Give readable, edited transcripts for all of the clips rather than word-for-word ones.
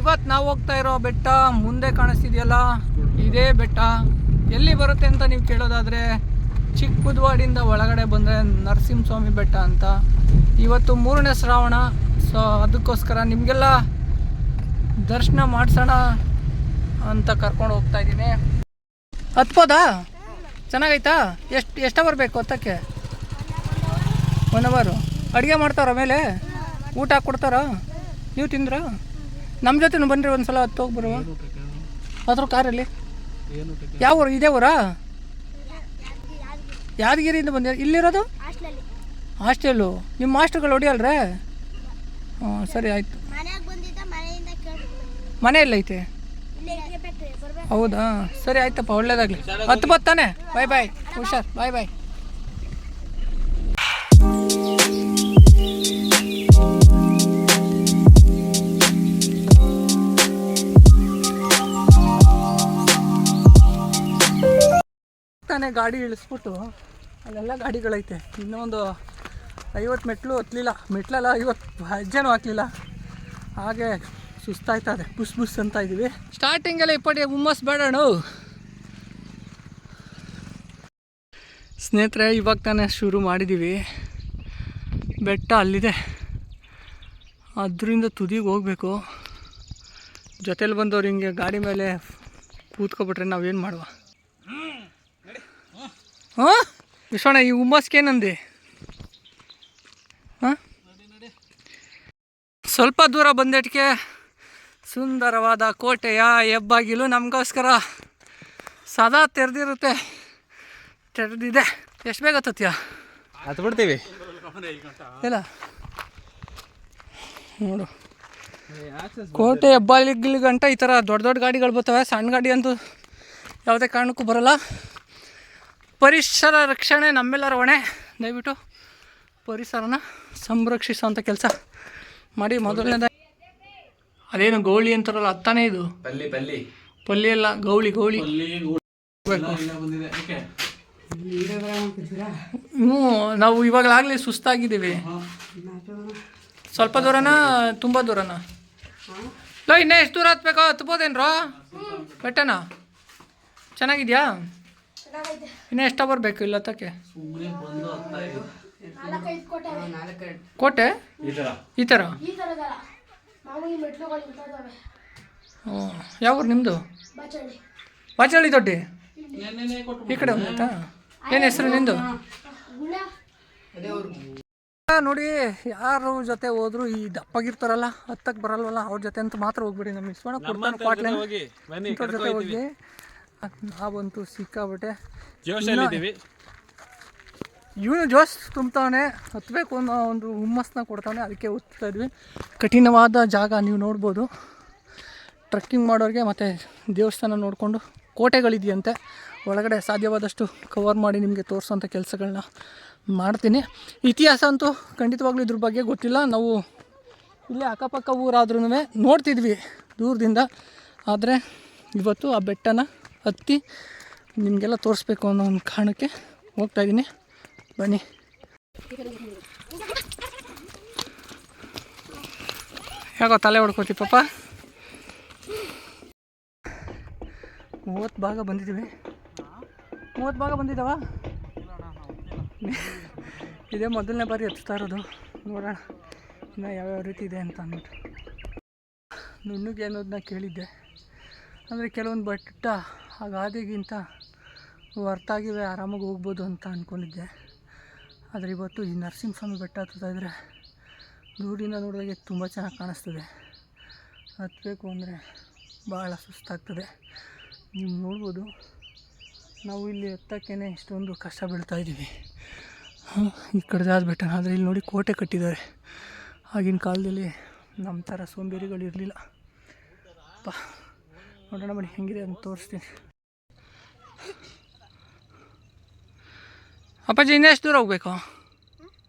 ಇವತ್ತು ನಾವು ಹೋಗ್ತಾ ಇರೋ ಬೆಟ್ಟ ಮುಂದೆ ಕಾಣಿಸ್ತಿದೆಯಲ್ಲ, ಇದೇ ಬೆಟ್ಟ. ಎಲ್ಲಿ ಬರುತ್ತೆ ಅಂತ ನೀವು ಕೇಳೋದಾದರೆ, ಚಿಕ್ಕಬುದ್ವಾಡಿಯಿಂದ ಒಳಗಡೆ ಬಂದರೆ ನರಸಿಂಹಸ್ವಾಮಿ ಬೆಟ್ಟ ಅಂತ. ಇವತ್ತು 3ನೇ ಶ್ರಾವಣ, ಸೊ ಅದಕ್ಕೋಸ್ಕರ ನಿಮಗೆಲ್ಲ ದರ್ಶನ ಮಾಡಿಸೋಣ ಅಂತ ಕರ್ಕೊಂಡು ಹೋಗ್ತಾ ಇದ್ದೀನಿ. ಹತ್ಬೋದಾ? ಚೆನ್ನಾಗೈತಾ? ಎಷ್ಟು ಅವರ್ ಬೇಕು ಹತ್ತಕ್ಕೆ? 1 ಅವರು. ಅಡುಗೆ ಮಾಡ್ತಾರ ಮೇಲೆ? ಊಟ ಕೊಡ್ತಾರ? ನೀವು ತಿಂದ್ರ? ನಮ್ಮ ಜೊತೆನೂ ಬನ್ನಿರಿ ಒಂದು ಸಲ ಹತ್ತು ಹೋಗಿ ಬರುವ. ಅದ್ರ ಕಾರಲ್ಲಿ ಯಾವ ಊರು? ಇದೇ ಊರಾ? ಯಾದಗಿರಿಯಿಂದ ಬಂದಿರ? ಇಲ್ಲಿರೋದು ಹಾಸ್ಟೆಲ್ಲು. ನಿಮ್ಮ ಮಾಸ್ಟರ್ಗಳು ಹೊಡಿಯಲ್ರೇ? ಹಾಂ ಸರಿ ಆಯಿತು. ಮನೆ ಎಲ್ಲೈತೆ? ಹೌದಾ, ಸರಿ ಆಯ್ತಪ್ಪ, ಒಳ್ಳೇದಾಗಲಿ. ಹತ್ತು ಬತ್ತಾನೆ. ಬಾಯ್ ಬಾಯ್, ಹುಷಾರ್, ಬಾಯ್ ಬಾಯ್. ತಾನೇ ಗಾಡಿ ಇಳಿಸ್ಬಿಟ್ಟು ಅಲ್ಲೆಲ್ಲ ಗಾಡಿಗಳೈತೆ. ಇನ್ನೊಂದು 50 ಮೆಟ್ಲು ಹತ್ತಲಿಲ್ಲ, ಮೆಟ್ಲೆಲ್ಲ 50 ಹೆಜ್ಜೆನೂ ಹಾಕಲಿಲ್ಲ. ಹಾಗೆ ಸುಸ್ತಾಯ್ತದೆ, ಬುಸ್ ಬುಸ್ ಅಂತ ಇದ್ದೀವಿ. ಸ್ಟಾರ್ಟಿಂಗೆಲ್ಲ ಇಪ್ಪಟ್ಟಿಗೆ ಹುಮ್ಮಸ್ ಬೇಡಣ ಸ್ನೇಹಿತರೆ. ಇವಾಗ ತಾನೇ ಶುರು ಮಾಡಿದ್ದೀವಿ. ಬೆಟ್ಟ ಅಲ್ಲಿದೆ, ಅದರಿಂದ ತುದಿಗೆ ಹೋಗಬೇಕು. ಜೊತೇಲಿ ಬಂದವ್ರು ಹಿಂಗೆ ಗಾಡಿ ಮೇಲೆ ಕೂತ್ಕೊಬಿಟ್ರೆ ನಾವೇನು ಮಾಡುವ? ಹಾಂ ವಿಶ್ವಣ್ಣ, ಈ ಹುಮ್ಮಸ್ಗೇನಂದು? ಹಾಂ, ಸ್ವಲ್ಪ ದೂರ ಬಂದಟ್ಟಿಗೆ ಸುಂದರವಾದ ಕೋಟೆಯ ಹೆಬ್ಬಾಗಿಲು ನಮಗೋಸ್ಕರ ಸದಾ ತೆರೆದಿರುತ್ತೆ, ತೆರೆದಿದೆ. ಎಷ್ಟು ಬೇಗ ಹತ್ತತ್ತೀಯ? ಹತ್ತು ಬಿಡ್ತೀವಿ ಇಲ್ಲ ನೋಡು. ಕೋಟೆ ಹೆಬ್ಬಾಗಿಲು ಗಂಟ ಈ ಥರ ದೊಡ್ಡ ದೊಡ್ಡ ಗಾಡಿಗಳು ಬರ್ತವೆ, ಸಣ್ಣ ಗಾಡಿ ಅಂತೂ ಯಾವುದೇ ಕಾರಣಕ್ಕೂ ಬರೋಲ್ಲ. ಪರಿಸರ ರಕ್ಷಣೆ ನಮ್ಮೆಲ್ಲರ ಹೊಣೆ. ದಯವಿಟ್ಟು ಪರಿಸರನ ಸಂರಕ್ಷಿಸುವಂಥ ಕೆಲಸ ಮಾಡಿ. ಮೊದಲನೇದ ಅದೇನು ಗೌಳಿ ಅಂತಾರಲ್ಲ, ಹತ್ತಾನೆ ಇದು ಪಲ್ಲಿ ಅಲ್ಲ, ಗೌಳಿ ಗೌಳಿ. ಹ್ಞೂ, ನಾವು ಇವಾಗಲಾಗಲೇ ಸುಸ್ತಾಗಿದ್ದೀವಿ. ಸ್ವಲ್ಪ ದೂರನಾ ತುಂಬ ದೂರನಾ? ಲೋ, ಇನ್ನೂ ಎಷ್ಟು ದೂರ ಹತ್ಬೇಕೋ? ಹತ್ಬೋದೇನ್ರೋ ಬೆಟ್ಟನಾ? ಚೆನ್ನಾಗಿದೆಯಾ? ಇನ್ನೂ ಎಷ್ಟು ಅವರ್ ಇಲ್ಲ ಹತ್ತಕ್ಕೆ? ಕೋಟೆ ಈ ಥರ? ಹ್ಞೂ. ಯಾವ ಊರು ನಿಮ್ಮದು? ಬಾಚಹಳ್ಳಿ ದೊಡ್ಡಿ. ಈ ಕಡೆ ಬಂದಾಯ್ತಾ? ಏನು ಹೆಸರು ನಿಂದು? ನೋಡಿ, ಯಾರು ಜೊತೆ ಹೋದ್ರು ಈ ದಪ್ಪಾಗಿರ್ತಾರಲ್ಲ, ಹತ್ತಕ್ಕೆ ಬರಲ್ವಲ್ಲ, ಅವ್ರ ಜೊತೆ ಅಂತ ಮಾತ್ರ ಹೋಗ್ಬಿಡಿ. ನಮ್ಮ ಇಸ್ವಣ್ಣ ಕೊಡ್ತಾನೆ ಕ್ವಾಟ್ಲೆ ಜೊತೆ ಹೋಗಿ ನಾವಂತೂ ಸಿಕ್ಕಾಬಿಟ್ಟೆ. ಇವನು ಜೋಶ್ ತುಂಬ್ತಾವನೆ, ಹತ್ತಬೇಕು ಅನ್ನೋ ಒಂದು ಹುಮ್ಮಸ್ನ ಕೊಡ್ತಾನೆ. ಅದಕ್ಕೆ ಹೋಗ್ತಾ ಇದ್ವಿ. ಕಠಿಣವಾದ ಜಾಗ ನೀವು ನೋಡ್ಬೋದು. ಟ್ರೆಕ್ಕಿಂಗ್ ಮಾಡೋರಿಗೆ ಮತ್ತು ದೇವಸ್ಥಾನ ನೋಡಿಕೊಂಡು ಕೋಟೆಗಳಿದೆಯಂತೆ ಒಳಗಡೆ, ಸಾಧ್ಯವಾದಷ್ಟು ಕವರ್ ಮಾಡಿ ನಿಮಗೆ ತೋರಿಸೋಂಥ ಕೆಲಸಗಳನ್ನ ಮಾಡ್ತೀನಿ. ಇತಿಹಾಸ ಅಂತೂ ಖಂಡಿತವಾಗ್ಲೂ ಇದ್ರ ಬಗ್ಗೆ ಗೊತ್ತಿಲ್ಲ. ನಾವು ಇಲ್ಲೇ ಅಕ್ಕಪಕ್ಕ ಊರಾದ್ರೂ ನೋಡ್ತಿದ್ವಿ ದೂರದಿಂದ. ಆದರೆ ಇವತ್ತು ಆ ಬೆಟ್ಟನ ಹತ್ತಿ ನಿಮಗೆಲ್ಲ ತೋರಿಸ್ಬೇಕು ಅನ್ನೋ ಒಂದು ಕಾರಣಕ್ಕೆ ಹೋಗ್ತಾಯಿದ್ದೀನಿ. ಬನ್ನಿ. ಯಾಕೋ ತಲೆ ಹೊಡ್ಕೋತಿ ಪಾಪ? 30 ಭಾಗ ಬಂದಿದ್ದೀವಿ. 30 ಭಾಗ ಬಂದಿದ್ದಾವ? ಇದೇ ಮೊದಲನೇ ಬಾರಿ ಹತ್ತಾ ಇರೋದು. ನೋಡೋಣ ಇನ್ನು ಯಾವ್ಯಾವ ರೀತಿ ಇದೆ ಅಂತ ಅಂದ್ಬಿಟ್ಟು. ನುಣ್ಣಗೆ ಅನ್ನೋದನ್ನ ಕೇಳಿದ್ದೆ. ಅಂದರೆ ಕೆಲವೊಂದು ಬೆಟ್ಟ ಆ ಗಾದಿಗಿಂತ ಹೊರ್ತಾಗಿವೆ, ಆರಾಮಾಗಿ ಹೋಗ್ಬೋದು ಅಂತ ಅಂದ್ಕೊಂಡಿದ್ದೆ. ಆದರೆ ಇವತ್ತು ಈ ನರಸಿಂಹಸ್ವಾಮಿ ಬೆಟ್ಟ ಹತ್ತುತ್ತಾ ಇದ್ದರೆ ದೂರಿಂದ ನೋಡಿದಾಗೆ ತುಂಬ ಚೆನ್ನಾಗಿ ಕಾಣಿಸ್ತದೆ. ಹತ್ತಬೇಕು ಅಂದರೆ ಭಾಳ ಸುಸ್ತಾಗ್ತದೆ. ನೀವು ನೋಡ್ಬೋದು, ನಾವು ಇಲ್ಲಿ ಹತ್ತಕ್ಕೇ ಇಷ್ಟೊಂದು ಕಷ್ಟ ಬೀಳ್ತಾಯಿದ್ದೀವಿ. ಈ ಕಡೆದಾದ ಬೆಟ್ಟ. ಆದರೆ ಇಲ್ಲಿ ನೋಡಿ ಕೋಟೆ ಕಟ್ಟಿದ್ದಾರೆ. ಆಗಿನ ಕಾಲದಲ್ಲಿ ನಮ್ಮ ಥರ ಸೋಂಬೇರಿಗಳು ಇರಲಿಲ್ಲ. ನೋಡೋಣ ಬನ್ನಿ ಹೆಂಗಿದೆ ಅಂತ ತೋರಿಸ್ತೀನಿ. ಅಪ್ಪಾಜಿ ಇನ್ನೆಷ್ಟು ದೂರ ಹೋಗ್ಬೇಕು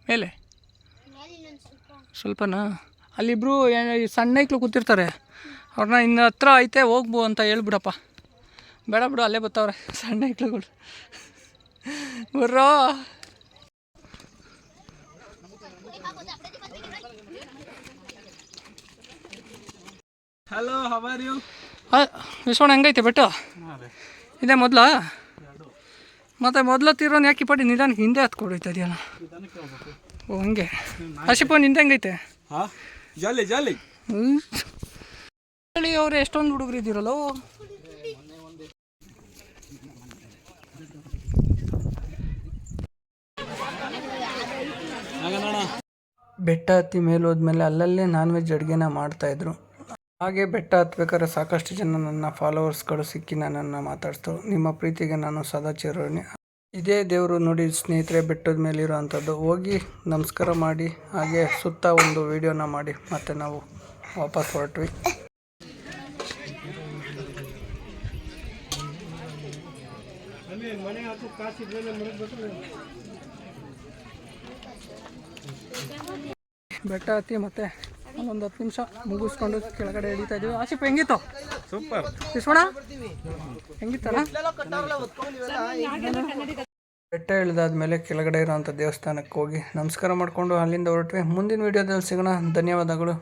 ಮೇಲೆ? ಸ್ವಲ್ಪನಾ? ಅಲ್ಲಿಬ್ಬರು ಸಣ್ಣ ಐಕ್ಳು ಕೂತಿರ್ತಾರೆ, ಅವ್ರನ್ನ ಇನ್ನು ಹತ್ರ ಐತೆ ಹೋಗ್ಬೋ ಅಂತ ಹೇಳ್ಬಿಡಪ್ಪ. ಬೇಡ ಬಿಡು, ಅಲ್ಲೇ ಬರ್ತಾವ್ರೆ ಸಣ್ಣ ಐಕ್ಳುಗಳು. ಬರ್ರೋ. Hello, how are you? ವಿಶ್ವಣ್ಣ ಹೆಂಗೈತೆ ಬೆಟ್ಟ? ಇದೇ ಮೊದಲ ಮತ್ತೆ ಮೊದಲು ತೀರೋನು ಯಾಕೆ ಪಡಿ ನಿಧಾನಕ್ಕೆ ಹಿಂದೆ ಹತ್ಕೊಡೈತೆ ಇದೆಯಲ್ಲ. ಓ ಹಂಗೆ. ಆಶಿಪ ನಿಂದ ಹೆಂಗೈತೆ? ಜಾಲಿ ಜಾಲಿ. ಹೇಳಿ ಅವ್ರು ಎಷ್ಟೊಂದು ಹುಡುಗರು ಇದ್ದೀರಲ್ಲ. ಬೆಟ್ಟ ಹತ್ತಿ ಮೇಲೆ ಹೋದ್ಮೇಲೆ ಅಲ್ಲಲ್ಲೇ ನಾನ್ ವೆಜ್ ಅಡುಗೆನ ಮಾಡ್ತಾಯಿದ್ರು. ಹಾಗೆ ಬೆಟ್ಟ ಹತ್ಬೇಕಾದ್ರೆ ಸಾಕಷ್ಟು ಜನ ನನ್ನ ಫಾಲೋವರ್ಸ್ಗಳು ಸಿಕ್ಕಿ ನನ್ನನ್ನು ಮಾತಾಡ್ತಾರೆ. ನಿಮ್ಮ ಪ್ರೀತಿಗೆ ನಾನು ಸದಾ ಚಿರಋಣಿ. ಇದೇ ದೇವರು ನೋಡಿ ಸ್ನೇಹಿತರೆ, ಬೆಟ್ಟದ ಮೇಲಿರೋ ಅಂಥದ್ದು. ಹೋಗಿ ನಮಸ್ಕಾರ ಮಾಡಿ ಹಾಗೆ ಸುತ್ತ ಒಂದು ವಿಡಿಯೋನ ಮಾಡಿ ಮತ್ತೆ ನಾವು ವಾಪಸ್ ಹೊರಟ್ವಿ. ಬೆಟ್ಟ ಹತ್ತಿ ಮತ್ತೆ ಒಂದು 10 ನಿಮಿಷ ಮುಗಿಸ್ಕೊಂಡು ಕೆಳಗಡೆ ಇಳಿತಾ ಇದೀವಿ. ಆಶಿಪ್ ಹೆಂಗಿತ್ತು? ಸೂಪರ್. ವಿಶ್ವಣ್ಣ ಹೆಂಗಿತ್ತಲ್ಲ? ಬೆಟ್ಟ ಇಳಿದಾದ್ಮೇಲೆ ಕೆಳಗಡೆ ಇರೋಂಥ ದೇವಸ್ಥಾನಕ್ಕೆ ಹೋಗಿ ನಮಸ್ಕಾರ ಮಾಡಿಕೊಂಡು ಅಲ್ಲಿಂದ ಹೊರಟ್ವಿ. ಮುಂದಿನ ವಿಡಿಯೋದಲ್ಲಿ ಸಿಗೋಣ. ಧನ್ಯವಾದಗಳು.